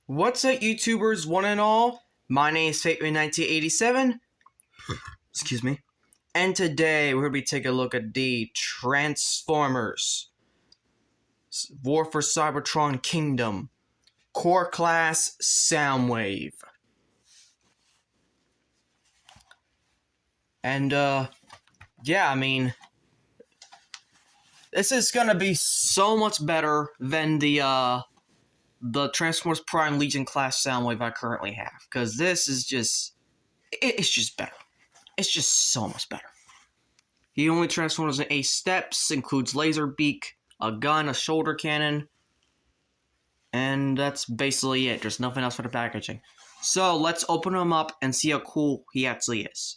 What's up, YouTubers, one and all? My name is Fateman1987. Excuse me. And today we're going to be taking a look at the Transformers War for Cybertron Kingdom Core Class Soundwave. And, yeah, I mean, this is going to be so much better than the Transformers Prime Legion class Soundwave I currently have. Because this is just... It's just better. It's just so much better. He only transforms in 8 steps, includes laser beak, a gun, a shoulder cannon, and that's basically it. There's nothing else for the packaging. So let's open him up and see how cool he actually is.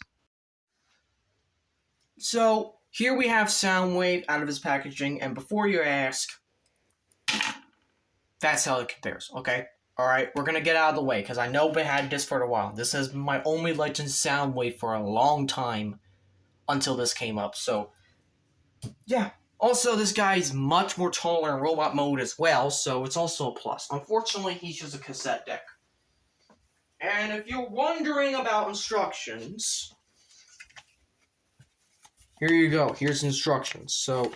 So here we have Soundwave out of his packaging, and before you ask, that's how it compares, okay? Alright, we're gonna get out of the way, because I know we had this for a while. This has been my only Legend Soundwave for a long time until this came up, so yeah. Also, this guy's much more taller in robot mode as well, so it's also a plus. Unfortunately, he's just a cassette deck. And if you're wondering about instructions, here you go. Here's instructions. So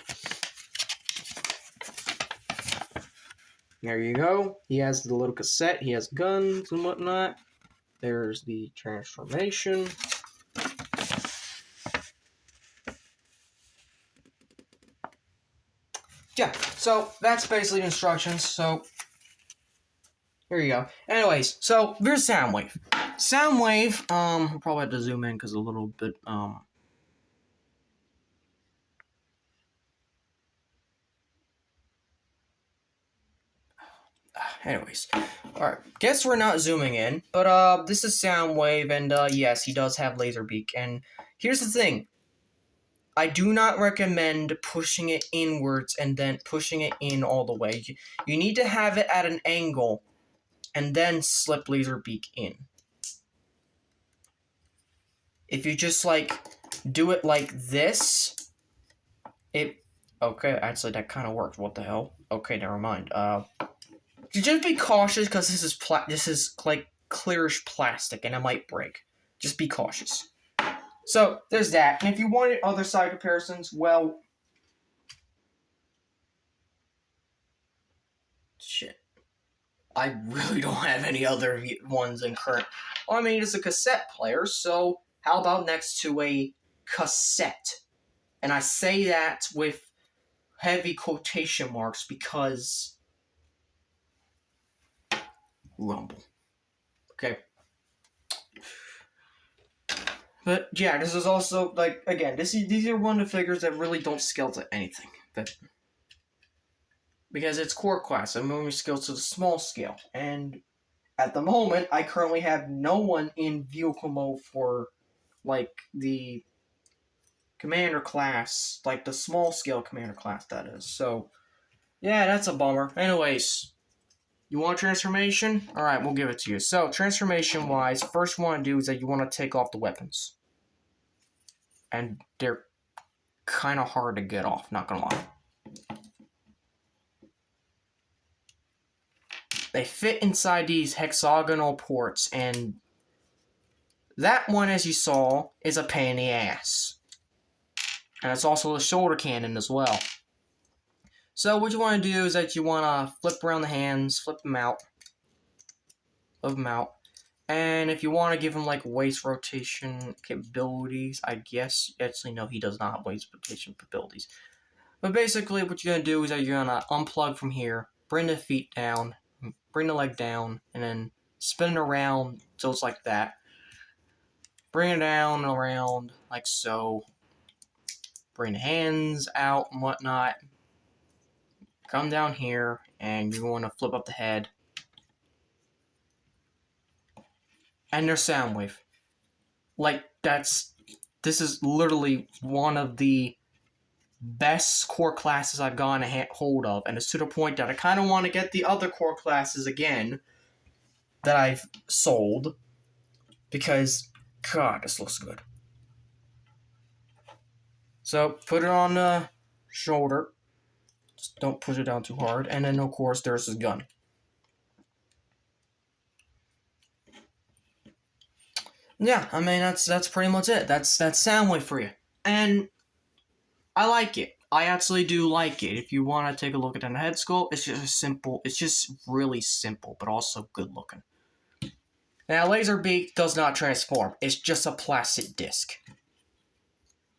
there you go. He has the little cassette. He has guns and whatnot. There's the transformation. Yeah, so that's basically the instructions. So here you go. Anyways, so here's Soundwave. Soundwave, I'll probably have to zoom in because a little bit, anyways, alright, guess we're not zooming in, but, this is Soundwave, and, yes, he does have Laserbeak, and here's the thing. I do not recommend pushing it inwards and then pushing it in all the way. You need to have it at an angle, and then slip Laserbeak in. If you just, like, do it like this, okay, actually, that kind of worked. What the hell? Okay, never mind. Just be cautious, because this is like clearish plastic, and it might break. Just be cautious. So there's that. And if you wanted other side comparisons, well, shit, I really don't have any other ones in current. Well, I mean, it's a cassette player, so how about next to a cassette? And I say that with heavy quotation marks because Rumble. Okay. But yeah, this is also, like, again, these are one of the figures that really don't scale to anything. Because it's core class, and only scales to the small scale. And at the moment, I currently have no one in vehicle mode for, like, the commander class, like the small scale commander class, that is. So, yeah, that's a bummer. Anyways, you want a transformation? Alright, we'll give it to you. So, transformation-wise, first you want to do is that you want to take off the weapons. And they're kind of hard to get off, not gonna lie. They fit inside these hexagonal ports, and that one, as you saw, is a pain in the ass. And it's also a shoulder cannon as well. So what you want to do is that you want to flip around the hands, flip them out. And if you want to give him, like, waist rotation capabilities, I guess, actually, no, he does not have waist rotation capabilities. But basically, what you're going to do is that you're going to unplug from here, bring the feet down, bring the leg down, and then spin it around so it's like that. Bring it down and around, like so. Bring the hands out and whatnot. Come down here, and you want to flip up the head. And there's Soundwave. Like, this is literally one of the best core classes I've gotten a hold of, and it's to the point that I kind of want to get the other core classes again that I've sold, because, God, this looks good. So, put it on the shoulder. Just don't push it down too hard. And then, of course, there's his gun. yeah, I mean, that's pretty much it. That's Soundwave for you. And I like it. I actually do like it. If you want to take a look at the head sculpt, it's just simple. It's just really simple, but also good looking. Now, Laserbeak does not transform. It's just a plastic disc.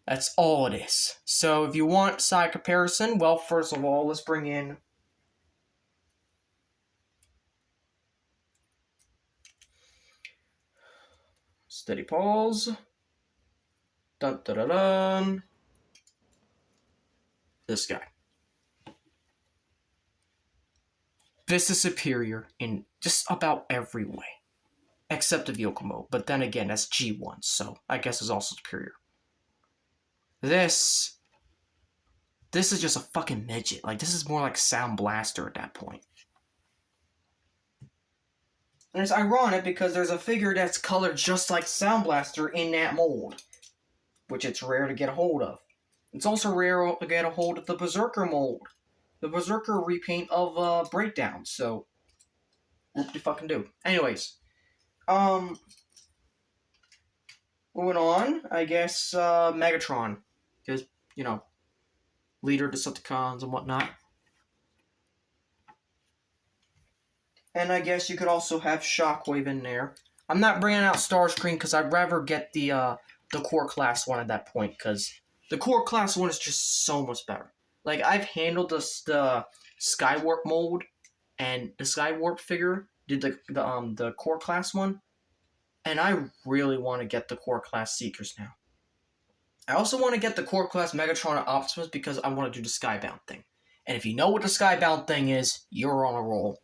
That's all it is. So if you want side comparison, well, first of all, let's bring in steady pause. Dun dun dun dun. This guy. This is superior in just about every way. Except the vehicle mode. But then again, that's G1, so I guess it's also superior. This is just a fucking midget. Like, this is more like Sound Blaster at that point. And it's ironic because there's a figure that's colored just like Sound Blaster in that mold, which it's rare to get a hold of. It's also rare to get a hold of the Berserker mold. The Berserker repaint of Breakdown, so whoop-de-fucking-do. Anyways, moving on, I guess, Megatron. Because, you know, leader of Decepticons and whatnot. And I guess you could also have Shockwave in there. I'm not bringing out Starscream because I'd rather get the core class one at that point, because the core class one is just so much better. Like, I've handled the Skywarp mold, and the Skywarp figure did the core class one, and I really want to get the core class Seekers now. I also want to get the core class Megatron and Optimus because I want to do the Skybound thing. And if you know what the Skybound thing is, you're on a roll.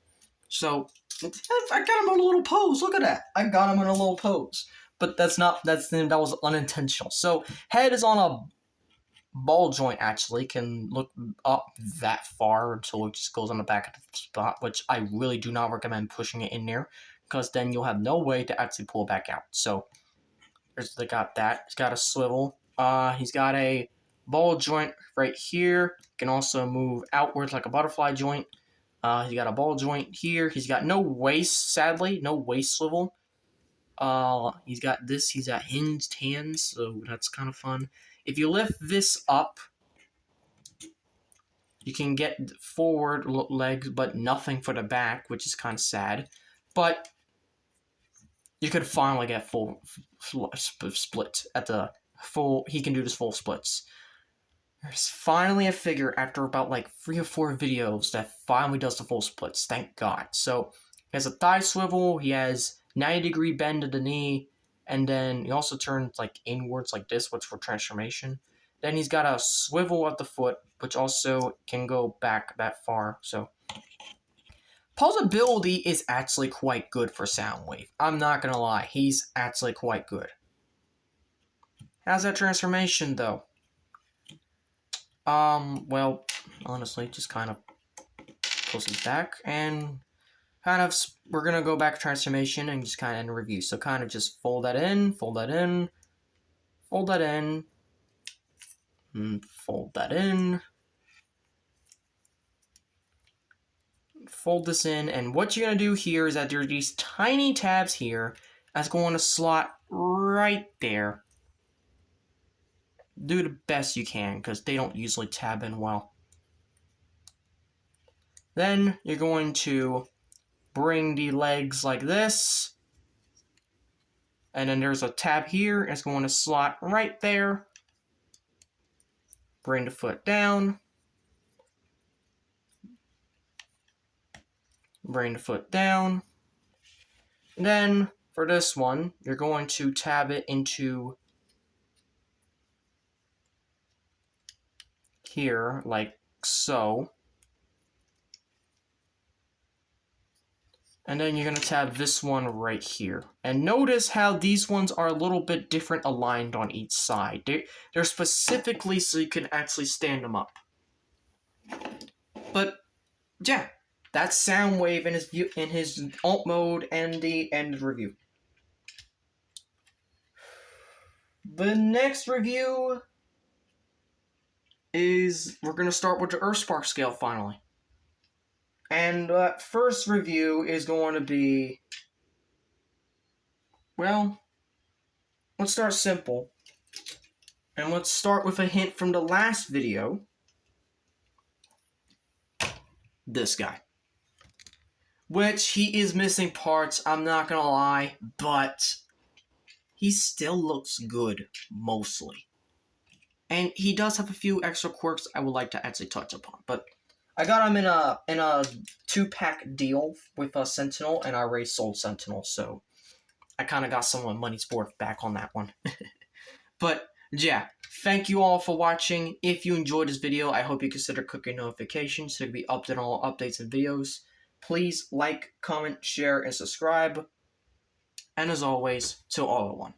So, I got him in a little pose. Look at that. I got him in a little pose. But that was unintentional. So, head is on a ball joint, actually. Can look up that far until it just goes on the back of the spot, which I really do not recommend pushing it in there, because then you'll have no way to actually pull it back out. So, they got that. He's got a swivel. He's got a ball joint right here. Can also move outwards like a butterfly joint. He's got a ball joint here. He's got no waist, sadly. No waist swivel. He's got this. He's got hinged hands, so that's kind of fun. If you lift this up, you can get forward legs, but nothing for the back, which is kind of sad. But you could finally get full split at the full. He can do this full splits. There's finally a figure after about like 3 or 4 videos that finally does the full splits. Thank God. So he has a thigh swivel. He has 90-degree bend of the knee, and then he also turns like inwards like this, which for transformation. Then he's got a swivel at the foot, which also can go back that far. So pausability is actually quite good for Soundwave. I'm not gonna lie, he's actually quite good. How's that transformation though? Well, honestly, just kind of close his back, and kind of, we're gonna go back to transformation and just kind of end the review. So kind of just fold that in, fold that in, fold that in, and fold that in, fold this in, and what you're gonna do here is that there are these tiny tabs here that's going to slot right there. Do the best you can, because they don't usually tab in well. Then you're going to bring the legs like this, and then there's a tab here. It's going to slot right there. Bring the foot down. Bring the foot down. And then for this one, you're going to tab it into here, like so. And then you're going to tab this one right here. And notice how these ones are a little bit different aligned on each side. They're specifically so you can actually stand them up. But, yeah, that's Soundwave in his alt mode and the end review. The next review is, we're going to start with the Earthspark scale finally. And first review is going to be, well, let's start simple. And let's start with a hint from the last video. This guy. Which, he is missing parts, I'm not gonna lie, but he still looks good, mostly. And he does have a few extra quirks I would like to actually touch upon, but I got him in a 2-pack deal with a Sentinel, and I already sold Sentinel, so I kind of got some of my money's worth back on that one. But yeah, thank you all for watching. If you enjoyed this video, I hope you consider clicking notifications so you can be updated on all updates and videos. Please like, comment, share, and subscribe. And as always, till all are one.